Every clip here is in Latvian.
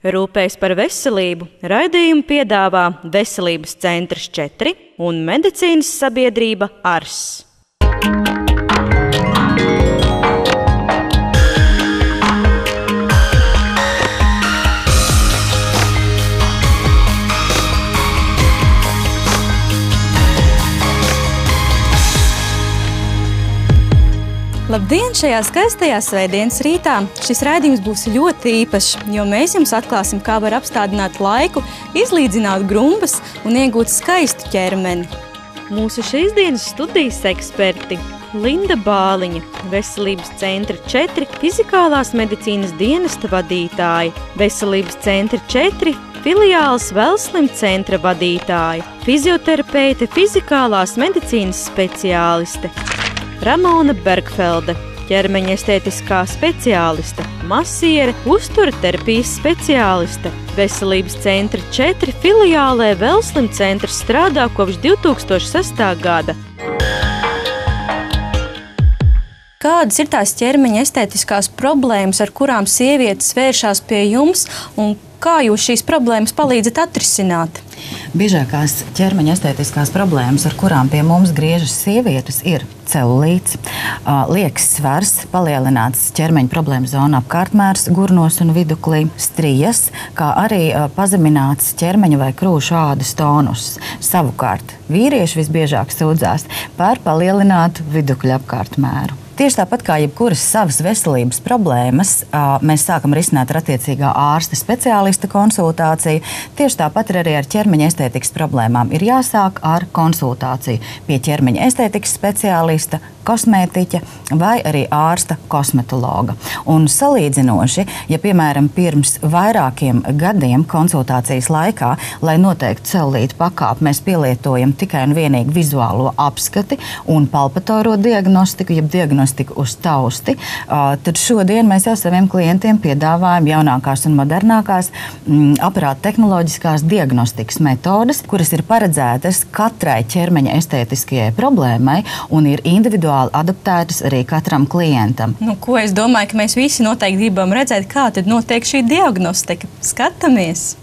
Rūpējas par veselību raidījumu piedāvā Veselības centrs 4 un medicīnas sabiedrība ARS. Labdien! Šajā skaistajā svētdienas rītā šis raidījums būs ļoti īpašs, jo mēs jums atklāsim, kā var apstādināt laiku, izlīdzināt grumbas un iegūt skaistu ķermeni. Mūsu šīs dienas studijas eksperti Linda Bāliņa, Veselības centra 4 fizikālās medicīnas dienesta vadītāja, Veselības centra 4 filiāles Velslim centra vadītāja, fizioterapeite, fizikālās medicīnas speciāliste Ramona Bergfelde, ķermeņa estētiskā speciāliste, masiere, uzturterapijas speciāliste. Veselības centra 4 filiālē Velslim centrs strādā kopš 2006. gada. Kādas ir tās ķermeņa estētiskās problēmas, ar kurām sievietes vēršās pie jums, un kā jūs šīs problēmas palīdzat atrisināt? Biežākās ķermeņa estētiskās problēmas, ar kurām pie mums griežas sievietes, ir celulīts, liekas svars, palielināts ķermeņa problēma zona apkārtmērs gurnos un viduklī, strijas, kā arī pazemināts ķermeņa vai krūšu ādas tonus. Savukārt, vīrieši visbiežāk sūdzās par palielinātu vidukļa apkārtmēru. Tieši tāpat kā jebkuras savas veselības problēmas, mēs sākam risināt ar attiecīgā ārsta speciālista konsultāciju. Tieši tāpat arī ar ķermeņa estētikas problēmām ir jāsāk ar konsultāciju pie ķermeņa estētikas speciālista, kosmētiķa vai arī ārsta kosmetologa. Un salīdzinoši, ja piemēram pirms vairākiem gadiem konsultācijas laikā, lai noteiktu celulītu pakāpi, mēs pielietojam tikai un vienīgi vizuālo apskati un palpatoro diagnostiku, jeb diagnostiku uz tausti, tad šodien mēs jau saviem klientiem piedāvājam jaunākās un modernākās aparāta tehnoloģiskās diagnostikas metodes, kuras ir paredzētas katrai ķermeņa estētiskajai problēmai un ir individuāli adaptētas arī katram klientam. Ko es domāju, ka mēs visi noteikti gribam redzēt, kā tad notiek šī diagnostika. Skatāmies!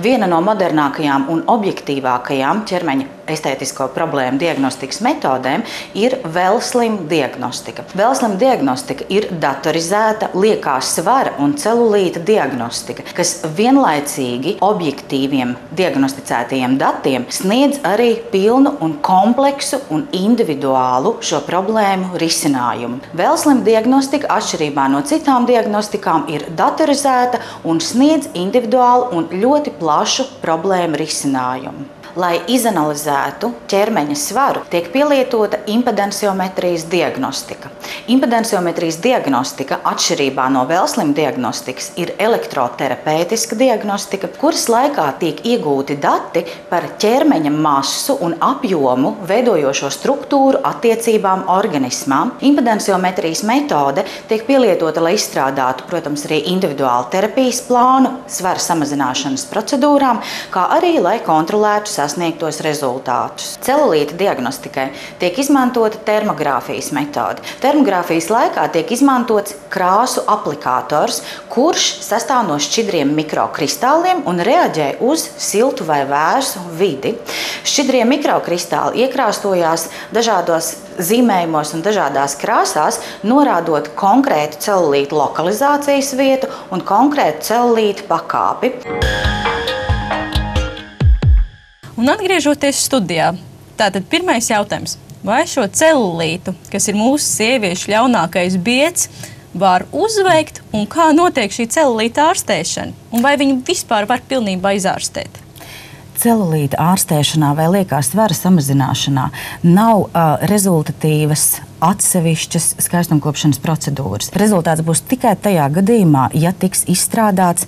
Viena no modernākajām un objektīvākajām ķermeņa estētisko problēmu diagnostikas metodēm ir Velslim diagnostika. Velslim diagnostika ir datorizēta liekā svara un celulīta diagnostika, kas vienlaicīgi objektīviem diagnosticētajiem datiem sniedz arī pilnu un kompleksu un individuālu šo problēmu risinājumu. Velslim diagnostika atšķirībā no citām diagnostikām ir datorizēta un sniedz individuālu un ļoti plašu problēmu risinājumu. Lai izanalizētu ķermeņa svaru, tiek pielietota impedenciometrijas diagnostika. Impedenciometrijas diagnostika, atšķirībā no Velslim diagnostikas, ir elektroterapeitiska diagnostika, kuras laikā tiek iegūti dati par ķermeņa masu un apjomu, veidojošo struktūru attiecībām organismām. Impedenciometrijas metode tiek pielietota, lai izstrādātu, protams, arī individuālu terapijas plānu, svara samazināšanas procedūrām, kā arī, lai kontrolētu sasniegtos rezultātus. Celulīta diagnostikai tiek izmantota termogrāfijas metode. Termogrāfijas laikā tiek izmantots krāsu aplikators, kurš sastāv no šķidriem mikrokristāliem un reaģē uz siltu vai vēsu vidi. Šķidrie mikrokristāli iekrāstojās dažādos zīmējumos un dažādās krāsās, norādot konkrētu celulītu lokalizācijas vietu un konkrētu celulītu pakāpi. Un atgriežoties studijā, tātad pirmais jautājums. Vai šo celulītu, kas ir mūsu sieviešu ļaunākais biedz, var uzveikt un kā notiek šī celulīta ārstēšana? Un vai viņu vispār var pilnībā izārstēt? Celulīta ārstēšanā vai liekā svara samazināšanā nav rezultatīvas atsevišķas skaistumkopšanas procedūras. Rezultāts būs tikai tajā gadījumā, ja tiks izstrādāts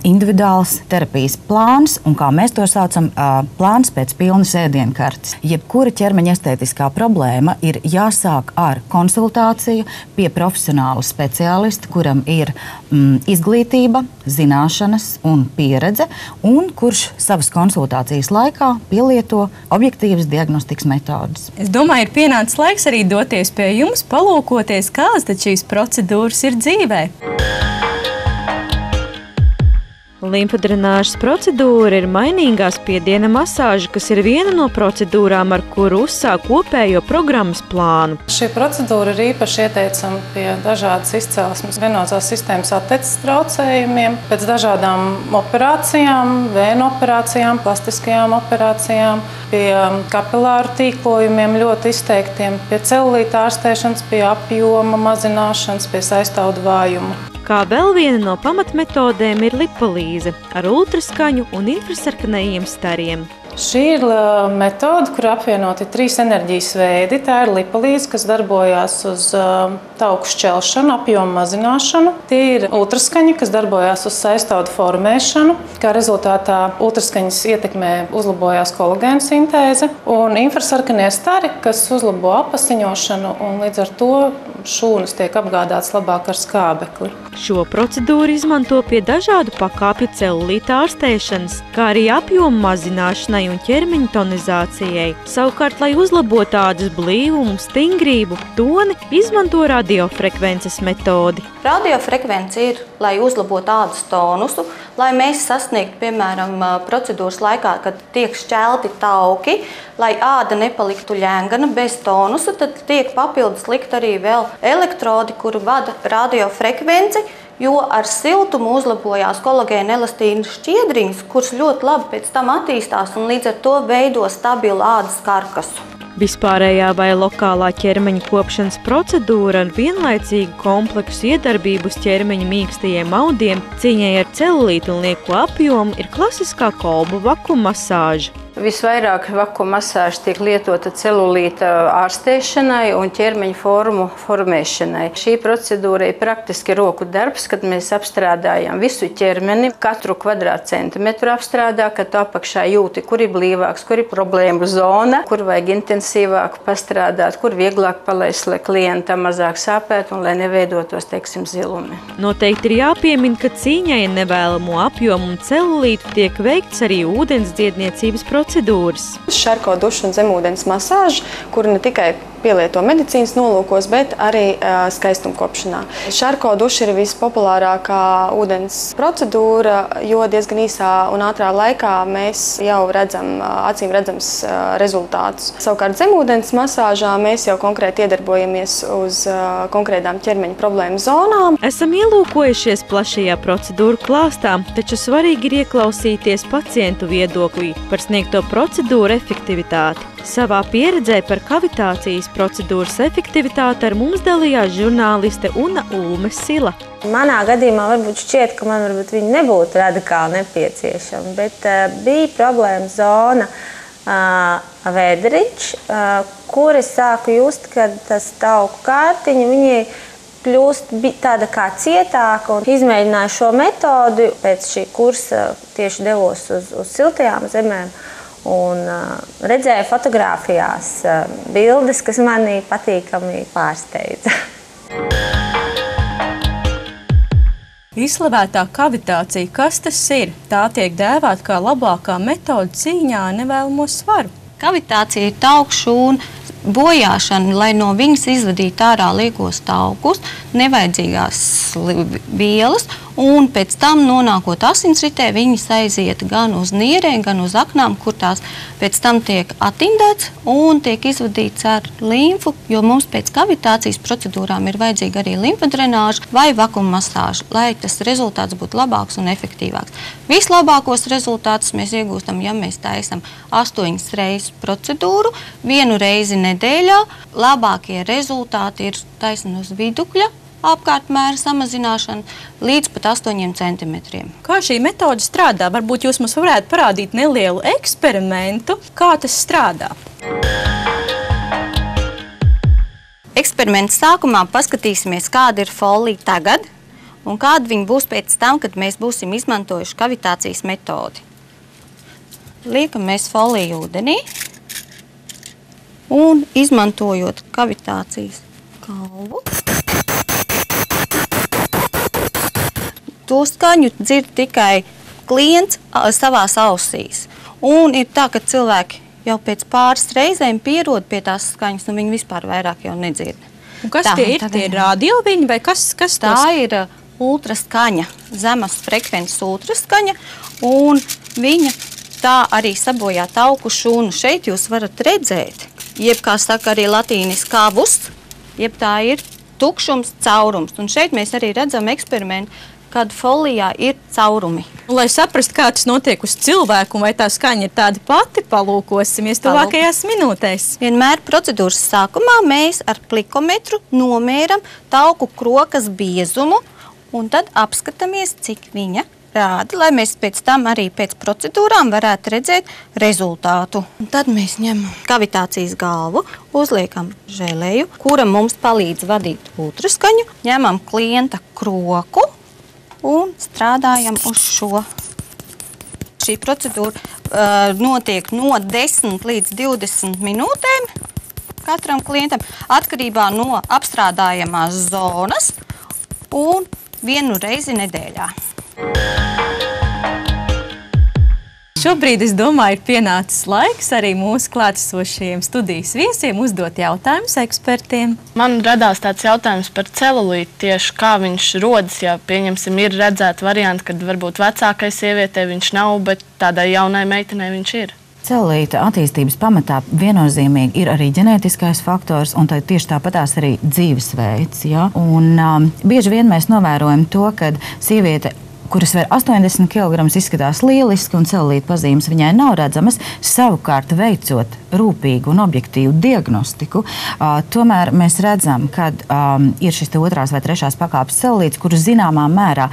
individuāls terapijas plāns, un kā mēs to saucam, plāns pēc pilnas ēdienkartes. Jebkura ķermeņa estētiskā problēma ir jāsāk ar konsultāciju pie profesionāla speciālista, kuram ir izglītība, zināšanas un pieredze, un kurš savas konsultācijas laikā pielieto objektīvas diagnostikas metodas. Es domāju, ir pienācis laiks arī doties pie jums, palūkoties, kādas tad šīs procedūras ir dzīvē. Limfodrenāžas procedūra ir mainīgā spiediena masāža, kas ir viena no procedūrām, ar kuru uzsāk kopējo programmas plānu. Šī procedūra ir īpaši ieteicama pie dažādas izcelsmes venozās sistēmas atteces traucējumiem, pēc dažādām operācijām, vēnu operācijām, plastiskajām operācijām, pie kapilāru tīklojumiem ļoti izteiktiem, pie celulīta ārstēšanas, pie apjoma mazināšanas, pie saistaudu vājuma. Kā vēl viena no pamatmetodēm ir lipolīze ar ultraskaņu un infrasarkanējiem stariem. Šī ir metode, kur apvienoti 3 enerģijas veidi. Tā ir lipolīze, kas darbojās uz tauku šķelšanu, apjomu mazināšanu. Tie ir ultraskaņi, kas darbojās uz saistaudu formēšanu. Kā rezultātā ultraskaņas ietekmē uzlabojās kolagēna sintēze. Un infrasarkanie stari, kas uzlabo apasiņošanu, un līdz ar to šūnas tiek apgādātas labāk ar skābekli. Šo procedūru izmanto pie dažādu pakāpju celulīta ārstēšanas, kā arī apjomu mazināšanai un ķermeņa tonizācijai. Savukārt, lai uzlabotu ādas blīvumu, stingrību, toni, izmanto radiofrekvences metodi. Radiofrekvence ir, lai uzlabotu ādas tonusu, lai mēs sasniegtu, piemēram, procedūras laikā, kad tiek šķelti tauki, lai āda nepaliktu ļengana bez tonusa, tad tiek papildus likt arī vēl elektrodi, kuru vada radiofrekvenci, jo ar siltumu uzlabojās kolagēna elastīna šķiedriņas, kuras ļoti labi pēc tam attīstās un līdz ar to veido stabilu ādas karkasu. Vispārējā vai lokālā ķermeņa kopšanas procedūra ar vienlaicīgu kompleksu iedarbību uz ķermeņa mīkstajiem audiem cīņai ar celulītu un lieko apjomu ir klasiskā kolbu vakuma masāža. Visvairāk vakuma masāža tiek lietota celulīta ārstēšanai un ķermeņa formu formēšanai. Šī procedūra ir praktiski roku darbs, kad mēs apstrādājam visu ķermeni, katru kvadrātcentimetru apstrādā, kad apakšā jūti, kur ir blīvāks, kur ir problēmu zona, kur vajag intensīvāk pastrādāt, kur vieglāk palaist, lai klientam mazāk sāpētu un lai neveidotos, teiksim, zilumi. Noteikti ir jāpiemina, ka cīņai ar nevēlamo apjomu un celulītu tiek veikts arī ūdens dziedniecības procedūras. Šarko duša un zemūdens masāža, kur ne tikai pielieto medicīnas nolūkos, bet arī skaistumkopšanā. Šarko duša ir vispopulārākā ūdens procedūra, jo diezgan īsā un ātrā laikā mēs jau redzam acīm redzams rezultātus. Savukārt zemūdens masāžā mēs jau konkrēti iedarbojamies uz konkrētām ķermeņa problēmu zonām. Esam ielūkojušies plašajā procedūru klāstā, taču svarīgi ir ieklausīties pacientu viedoklī par sniegto procedūru efektivitāti. Savā pieredzē par kavitācijas procedūras efektivitāti ar mums dalījās žurnāliste Una Ulme Sila. Manā gadījumā varbūt šķiet, ka man viņa nebūtu radikāli nepieciešama, bet bija problēma zona vēderiņš, kur es sāku just, ka tas tauku kārtiņa, viņai kļūst tāda kā cietāka, un izmēģināju šo metodi. Pēc šī kursa tieši devos uz siltajām zemēm un redzēju fotogrāfijās bildes, kas mani patīkami pārsteidza. Izslavētā kavitācija, kas tas ir? Tā tiek dēvēta kā labākā metode cīņā ar nevēlamo svaru. Kavitācija ir tauku šūnu bojāšana, lai no viņas izvadītu ārā liekos taukus, nevajadzīgās vielas, un pēc tam, nonākot asinsritē, viņas aiziet gan uz nierēm, gan uz aknām, kur tās pēc tam tiek atindēts un tiek izvadīts ar limfu, jo mums pēc kavitācijas procedūrām ir vajadzīga arī limfodrenāža vai vakuma masāža, lai tas rezultāts būtu labāks un efektīvāks. Vislabākos rezultātus mēs iegūstam, ja mēs taisam 8 reizes procedūru, 1 reizi nedēļā. Labākie rezultāti ir taisni uz vidukļa apkārtmēra samazināšana līdz pat 8 centimetriem. Kā šī metode strādā? Varbūt jūs mums varētu parādīt nelielu eksperimentu, kā tas strādā. Eksperimenta sākumā paskatīsimies, kāda ir folija tagad un kāda viņa būs pēc tam, kad mēs būsim izmantojuši kavitācijas metodi. Liekam mēs foliju ūdenī un izmantojot kavitācijas kalvu. To skaņu dzird tikai klients savās ausīs. Un ir tā, ka cilvēki jau pēc pāris reizēm pierod pie tās skaņas, un viņi vispār vairāk jau nedzird. Un kas tie ir? Tie ir radioviņi vai kas tā ir ultraskaņa, zemas frekvences ultraskaņa, un viņa tā arī sabojā tauku šūnu. Šeit jūs varat redzēt, jeb, kā saka arī latīnis, kavus, jeb tā ir tukšums, caurums. Un šeit mēs arī redzam eksperimentu, kad folijā ir caurumi. Lai saprastu, kā tas notiek uz cilvēku, vai tā skaņa ir tāda pati, palūkosimies tuvākajās minūtēs. Vienmēr procedūras sākumā mēs ar klikometru nomēram tauku krokas biezumu, un tad apskatāmies, cik viņa rāda, lai mēs pēc tam arī pēc procedūrām varētu redzēt rezultātu. Un tad mēs ņemam kavitācijas galvu, uzliekam želeju, kura mums palīdz vadīt ultraskaņu, ņemam klienta kroku un strādājam uz šo. Šī procedūra notiek no 10 līdz 20 minūtēm katram klientam, atkarībā no apstrādājamās zonas un 1 reizi nedēļā. Šobrīd, es domāju, ir pienācis laiks arī mūsu klātesošajiem studijas viesiem uzdot jautājumus ekspertiem. Man radās tāds jautājums par celulītu, tieši kā viņš rodas, ja, pieņemsim, ir redzēti varianti, kad varbūt vecākai sievietei viņš nav, bet tādai jaunai meitenei viņš ir. Celulīta attīstības pamatā viennozīmīgi ir arī ģenētiskais faktors, un tieši tāpatās arī dzīvesveids. Ja? Bieži vien mēs novērojam to, ka sieviete, kuras sver 80 kg, izskatās lieliski un celulīta pazīmes viņai nav redzamas, savukārt veicot rūpīgu un objektīvu diagnostiku, tomēr mēs redzam, ka ir šis 2. vai 3. pakāpes celulīts, kuru zināmā mērā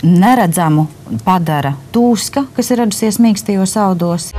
neredzamu padara tūska, kas ir radusies mīkstajos audos.